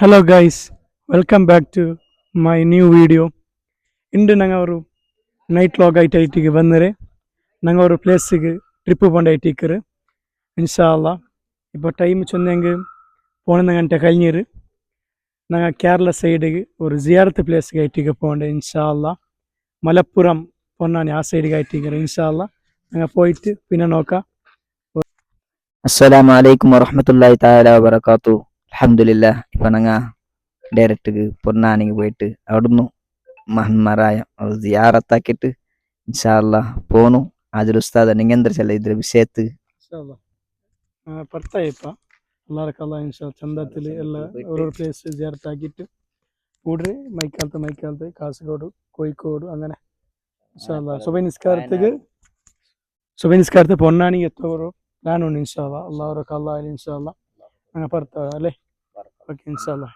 Hello guys, welcome back to my new video. ಇಂದು ನಂಗೆ ಅವರು ನೈಟ್ ಲಾಗ್ ಐಟಿಗೆ ಬಂದರೆ ನಂಗೆ ಅವರು ಪ್ಲೇಸಿಗೆ ಟ್ರಿಪ್ പോകേണ്ട ಐಟಿಕ್ಕರು ഇൻഷാ അല്ലാ. ഇപ്പോൾ ടൈം ചൊന്നെങ്കിൽ 11 കഴിഞ്ഞിര് ഞങ്ങൾ കേരള സൈഡിക്ക് ഒരു സിയാറത്ത് പ്ലേസ് ಐಟಿಗೆ പോകേണ്ട ഇൻഷാ അല്ലാ. മലപ്പുറം പൊന്നാനി ആ സൈഡിಗೆ ಐಟಿಗೆ ഇൻഷാ അല്ലാ. ഞങ്ങൾ പോയിട്ട് പിന്നെ നോക്കാം. அஸ்ஸலாமு அலைக்கும் வரஹ்மத்துல்லாஹி தஆலா வபரகாத்து. അൽഹംദുലില്ലാഹ്. ഇപ്പൊ ഞങ്ങ ഡയറക്റ്റ് പൊന്നാനിക്ക് പോയിട്ട് അവിടുന്ന് മഹന്മാരായ ഒരു സിയാറത്താക്കിയിട്ട് ഇൻഷാ അല്ലാഹ് പോന്നു. ആജുൽ ഉസ്താദ് ನಿಂಗೆ ಎಂದ್ರ ಚಲ ಇದ್ರ ವಿಷಯತ್ತು ಇನ್ಶಾ ಅಲ್ಲಾ ಬರ್ತಾಯಿಪ್ಪ ಎಲ್ಲಾರಕ್ಕಲ್ಲ ಇನ್ಶಾ ಚಂದത്തിൽ ಎಲ್ಲ ഓരോരോ പ്ലേസ് സിയാറത്ത് ആക്കിയിട്ട് കൂടി മൈക്കാലത്ത് കാസർഗോഡ് കോഴിക്കോട് അങ്ങനെ ഇൻഷാ അല്ലാ സുബൈ നിസ്കാരത്ത് പൊന്നാനിക്ക് എത്തോറോ പ്ലാൻ ഉണ്ട് ഇൻഷാ അല്ലാ. അല്ലാഹുറക്ക് അല്ലാഹ് ഇൻഷാ അല്ലാ അങ്ങനെ ಬರ್ತಾವ അല്ലേ. ഓക്കെ ഇൻഷാ അല്ലാ.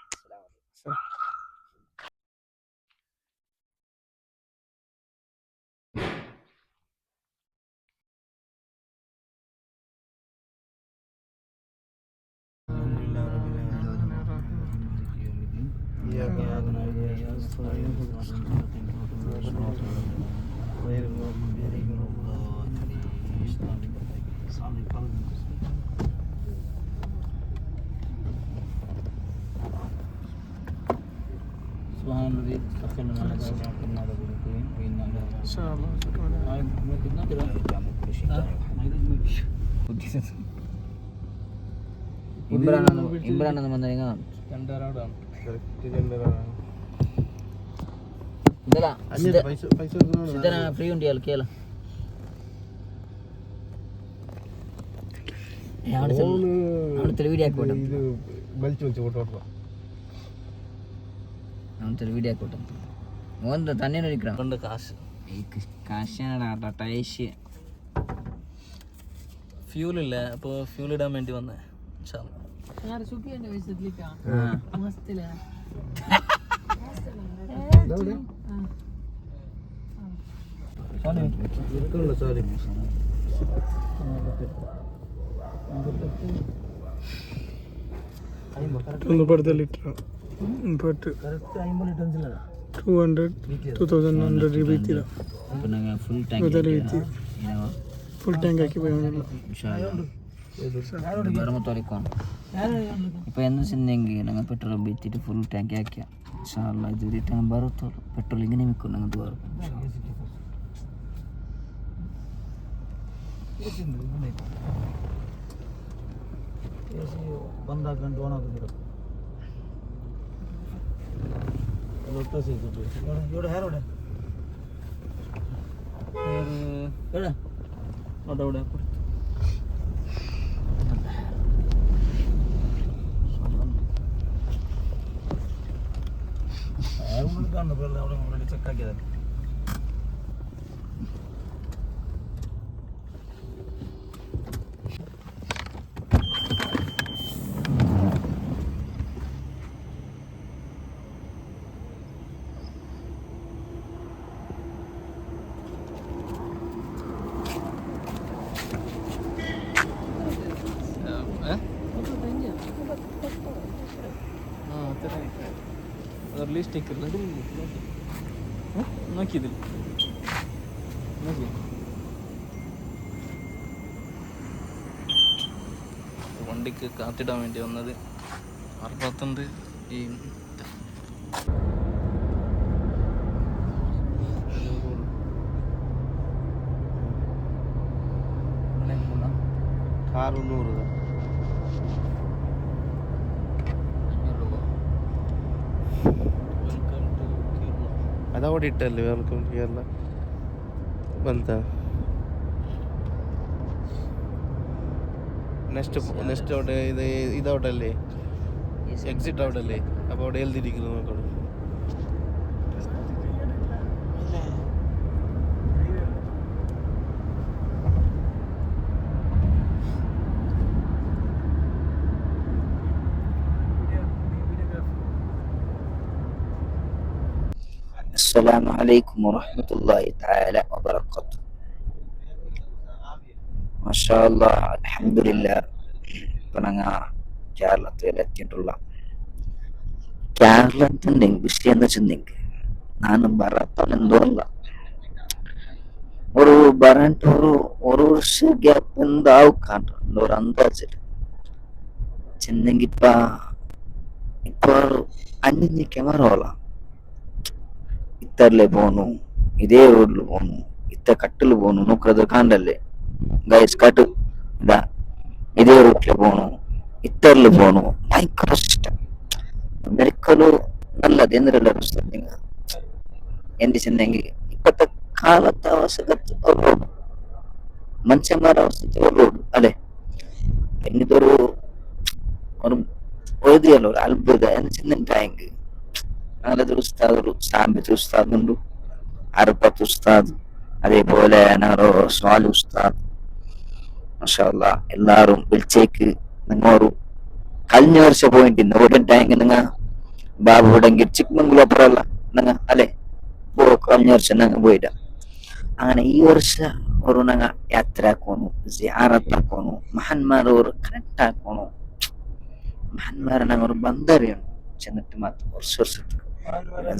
ഇമ്രാൻ എന്ന് പറഞ്ഞ ഫ്രീ ഉണ്ട് കേള വീഡിയോ ആക്കോട്ടെ വീഡിയോ ആക്കോട്ടെ മോൻ തന്നെ ഒഴിക്കണം കാശാണ് ടൈഷ് ഫ്യൂലില്ല, അപ്പോൾ ഫ്യൂൽ ഇടാൻ വേണ്ടി വന്നേ. ಲೀಟರ್ 200 ರೀತಿಯ ഫുൾ ടാങ്ക് ആക്കി പോയാൽ ഇപ്പോൾ എന്ന് വെച്ചിട്ടുണ്ടെങ്കിൽ ഞങ്ങൾ പെട്രോൾ ബീച്ചിട്ട് ഫുൾ ടാങ്ക് ആക്കിയ ഇത് റിട്ടേൺ ബറത്തോളൂ. പെട്രോൾ ഇങ്ങനെ നിൽക്കും ഞങ്ങൾക്ക് വേറെ ಬಂದಾಕೊಂಡು ಒಣಗಿಬಿಡು ಲೊಟ್ಟ ಸಿಗುತ್ತೆ ഇവിടെ ഹേറോടെ എവിടെ അതവിടെ കാണുന്നപ്പോൾ അവിടെ ഓൾറെഡി ചെക്കാക്കിയതാണ്. ലിസ്റ്റിക്ക് നോക്കിയതില്ല നോക്കി വണ്ടിക്ക് കാത്തിടാൻ വേണ്ടി വന്നത് 65 ഈ കാറ് 100 അതവിടെ ഇട്ടല്ലേ വെൽക്കം കേരള ಬಂತ നെക്സ്റ്റ് അവിടെ ഇതവിടെ അല്ലേ എക്സിറ്റ് അവിടെ അല്ലേ. അപ്പോൾ അവിടെ എഴുതിയിരിക്കുന്നു നോക്കണം. അസ്സലാമു അലൈക്കും വറഹ്മത്തുള്ളാഹി തആല വബറകാതുഹു. മാഷാ അല്ലാഹ്, അൽഹംദുലില്ലാഹ്. ഇപ്പൊ ഞങ്ങൾ കേരളത്തിൽ എത്തിയിട്ടുള്ള ಕೇರಳ ಅಂತಂದೆಂಗ್ ವಿಷಯ ಅಂದೆಂಗ್ ನಾನು ಬರತ್ತನೆಂದು ಅಲ್ಲ ஒரு பரண்ட் ஒரு வருஷம் கேப் இருந்தாவு காட்டுறேன் ஒரு அந்தாச்சு ചെന്നെങ്കിപ്പ ഇപ്പൊ അഞ്ച് ക്യാമറ പോലാം ഇത്തറിലെ പോണു ഇതേ റോഡിൽ പോണു ഇത്ത കട്ടില് പോണു നോക്കത് കാണ്ടല്ലേ ഗൈസ് കട്ട് ഇതാ ഇതേ റൂട്ടില് പോണു ഇത്തറില് പോണു ഭയങ്കര ഇഷ്ടം ഒരിക്കലും നല്ലത് എന്തിനെല്ലാവരും ശ്രദ്ധിക്കുക എന്ത് ചെന്നെങ്കിൽ ഇപ്പത്തെ കാലത്തെ അവസ്ഥ മനുഷ്യന്മാരുടെ അവസ്ഥ അല്ലെ എന്നിട്ടൊരു ഒരു എഴുതിയല്ലോ ഒരു അത്ഭുതം എന്ന് ചെന്നിട്ടായെങ്കിൽ ഞങ്ങളതൊരു ഉസ്താദ് ഒരു സാമ്പിത്ത് ഉസ്താദ് ഉണ്ട് അറുപത്ത് ഉസ്താദ് അതേപോലെ ഞങ്ങളോ സ്വാലി ഉസ്താദ് മാഷാ അല്ലാ എല്ലാരും വിളിച്ചേക്ക് നിങ്ങളൊരു കഴിഞ്ഞ വർഷം പോയിട്ടുണ്ട് ഓടിട്ടായെങ്കിൽ നിങ്ങൾ ബാബു ഇവിടെങ്കിൽ ചിക്മംഗ്ലൂർ അപ്പുറമല്ല നിങ്ങൾ അല്ലെ കഴിഞ്ഞ വർഷം ഞങ്ങൾ പോയിട്ട അങ്ങനെ ഈ വർഷം ഒരു ഞങ്ങൾ യാത്ര ആക്കണു സിയാറത്ത് ആക്കണു മഹാന്മാർ ഒരു കണക്ട് ആക്കണു മഹാന്മാരെ ഞങ്ങൾ ഒരു ബന്ധറിയണം ചെന്നിട്ട് മാത്രം വർഷത്തേക്ക്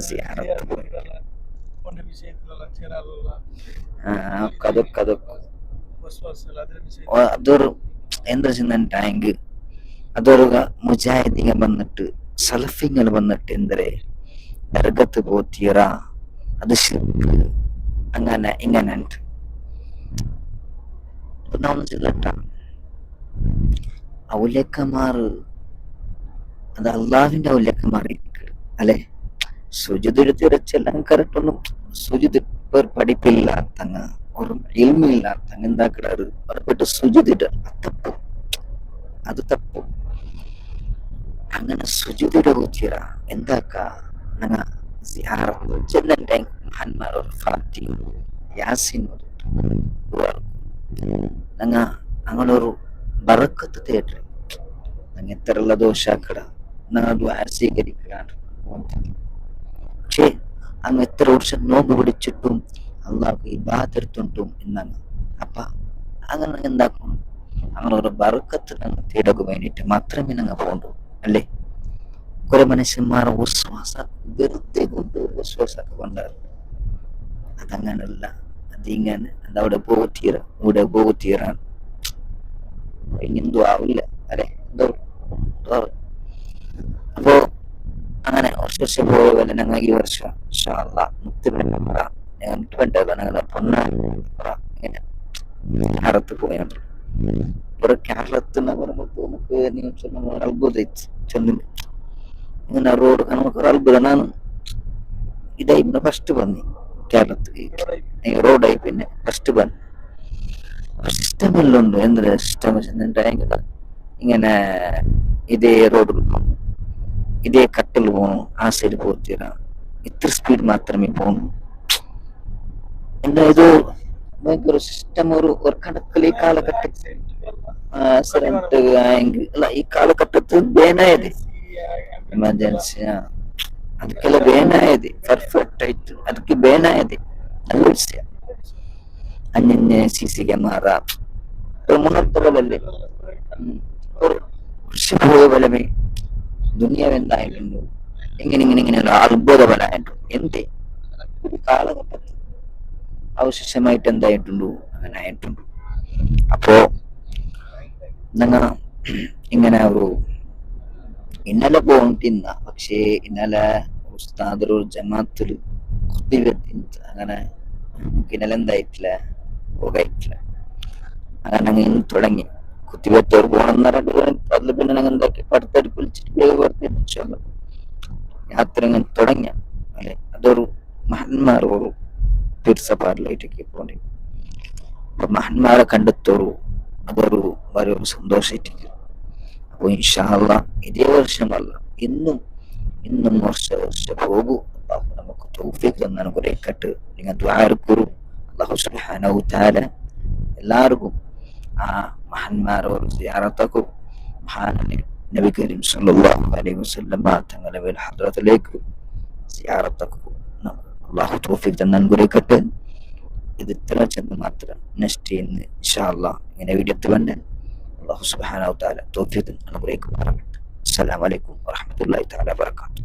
സിയാറത്ത് പോയി അതൊക്കെ അതൊരു എന്താ ചെന്നിട്ടായെങ്കിൽ അതൊരു മുജാഹിദിങ്ങൾ വന്നിട്ട് സലഫിങ്ങൾ വന്നിട്ട് എന്തരെ ദർഗത്ത് പോത്തീറ അത് ശിർക്ക് അങ്ങനെ ഇങ്ങനെ ഉണ്ട് ഔലിയക്കന്മാർ അത് അള്ളാഹുവിന്റെ ഔലിയക്കന്മാർ അല്ലെ സുജിതെടുത്തിരച്ചെല്ലാം കറക്റ്റൊന്നും സുജിത് പഠിപ്പില്ലാത്തങ്ങ ഒരു ഇൽമില്ലാത്തങ്ങ എന്താക്കിടാറ് ഉറപ്പിട്ട് സുജിതിട്ട് തപ്പ് അത് തപ്പ് അങ്ങനെ സുജിതിടെ കൂത്തിയറ എന്താക്ക ഞങ്ങ ചെന്നൈ മഹാന്മാർ ഫാത്തി യാസിൻ ഞങ്ങ അങ്ങനൊരു ബറക്കത്ത് തേട്ടെ ഞങ്ങ എത്രയുള്ള ദോഷാക്കട ഞങ്ങൾ സ്വീകരിക്കുകയാണ് പക്ഷേ അങ്ങ് എത്ര വർഷം നോമ്പ് പിടിച്ചിട്ടും അള്ളാഹ് ഇബാദത്തുണ്ടും എന്നാണ് അപ്പൊ അങ്ങനെ എന്താക്കണം അങ്ങനെ ഒരു ബറക്കത്ത് ഞങ്ങൾ തേടക്ക് വേണ്ടിയിട്ട് മാത്രമേ ഞങ്ങൾ പോകണ്ടു അല്ലേ കുറെ മനുഷ്യന്മാരെ വിശ്വാസ വെറുതെ കൊണ്ട് വിശ്വാസമൊക്കെ കൊണ്ടാണ് അതങ്ങനല്ല അതിങ്ങനെ അതവിടെ ഇവിടെ പോകത്തീരാണ് ഇനിയെന്തോ ആവില്ല അല്ലെ എന്തോ അപ്പോ അങ്ങനെ വർഷം പോയ പോലെ ഞങ്ങൾ ഈ വർഷം ഞങ്ങളുടെ പൊന്നാങ്ങനെ അറത്ത് പോയാണ് ഒരു കേരളത്തിൽ നമുക്ക് അത്ഭുതം ചെന്നു ഇങ്ങനെ റോഡ് നമുക്ക് ഒരു അത്ഭുതം ನಾನು ഇതായി പിന്നെ ഫസ്റ്റ് വന്നി കേരളത്തിൽ റോഡായി പിന്നെ ഫസ്റ്റ് വന്നു സിസ്റ്റം എല്ലാം ഉണ്ട് എന്തൊരു സിസ്റ്റം വെച്ചിട്ടുണ്ടെങ്കിൽ ഇങ്ങനെ ഇതേ റോഡിൽ പോകണം ഇതേ കട്ടിൽ പോകണം ആ സൈഡ് പോത്തീര ഇത്ര സ്പീഡ് മാത്രമേ പോകണം എന്താ ഇത് ഭയങ്കര സിസ്റ്റം ഒരു കണക്കിൽ ഈ കാലഘട്ടത്തിൽ ആക്സിഡന്റ് ആയെങ്കിൽ അല്ല ഈ കാലഘട്ടത്തിൽ ಬೇನಾയത് ಎಮರ್ಜೆನ್ಸಿ ಅದಕ್ಕೆಲ್ಲ ಬೇನಾയത് ಪರ್ಫೆಕ್ಟ್ ಆಯ್ತು ಅದಕ್ಕೆ ಬೇನಾയത് നല്ല വിഷയം അന്യന്യ സിസി ക്യാമറ മുഹൂർത്തങ്ങളല്ലേ ഒരു പോയ ഫലമേ ദുനിയാവ് എന്തായിട്ടുണ്ട് ഇങ്ങനെയുള്ള അത്ഭുതഫലമായിട്ടുണ്ട് എന്തേ ഒരു കാലഘട്ടത്തിൽ അവശേഷമായിട്ട് എന്തായിട്ടുണ്ടോ അങ്ങനെ ആയിട്ടുണ്ട് അപ്പോ ഞങ്ങൾ ഇങ്ങനെ ഒരു ഇന്നലെ പോകുന്ന പക്ഷേ ഇന്നലെ ഉസ്താദ് ജമാഅത്തിൽ അങ്ങനെ ഇന്നലെ എന്തായിട്ടില്ല പോകായിട്ടില്ല അങ്ങനെ ഇന്ന് തുടങ്ങി കുത്തിവെച്ചവർ പോകണം അതിൽ പിന്നെ ഞങ്ങൾ എന്താക്കി പടുത്തടുപ്പ് വിളിച്ചിട്ട് യാത്ര ഇങ്ങനെ തുടങ്ങിയ അല്ലെ അതൊരു മഹാന്മാർ ഒരു തീർച്ചപ്പാടിലായിട്ടൊക്കെ പോകണ്ടേ അപ്പൊ മഹാന്മാരെ കണ്ടെത്തോറു അതൊരു വളരെ സന്തോഷമായിട്ടിരിക്കും അപ്പൊ ഇൻഷാ അല്ലാഹ് ഇതേ വർഷമല്ല ഇന്നും വർഷം പോകൂ നമുക്ക് തൗഫീഖ് തന്നാണ് കുറെ കട്ട് നിങ്ങൾ ദ്വാരക്കുറു അല്ലാഹു സുബ്ഹാനഹു തആല എല്ലാവർക്കും ആ മഹാന്മാരോട് സിയാറത്താക്കും മഹാനായ നബി കരീം സല്ലല്ലാഹു അലൈഹി വസല്ലം തങ്ങളുടെ മേൽ ഹദ്റത്തിലേക്ക് സിയാറത്താക്കും അല്ലാഹു തൗഫീഖ് തന്നാൻ കുറെ കട്ട് ഇത് ഇത്ര ചെന്ന് മാത്രം നെക്സ്റ്റ് ഇന്ന് ഇൻഷാ അല്ലാഹ് ഇങ്ങനെ വീഡിയോ വേണ്ട അല്ലാഹു സുബ്ഹാനഹു തആല തൗഫീഖ് അനുഗ്രഹിക്കുമാറാകട്ടെ. അസ്സലാമു അലൈക്കും വറഹ്മത്തുള്ളാഹി തആല വബറകാതുഹു.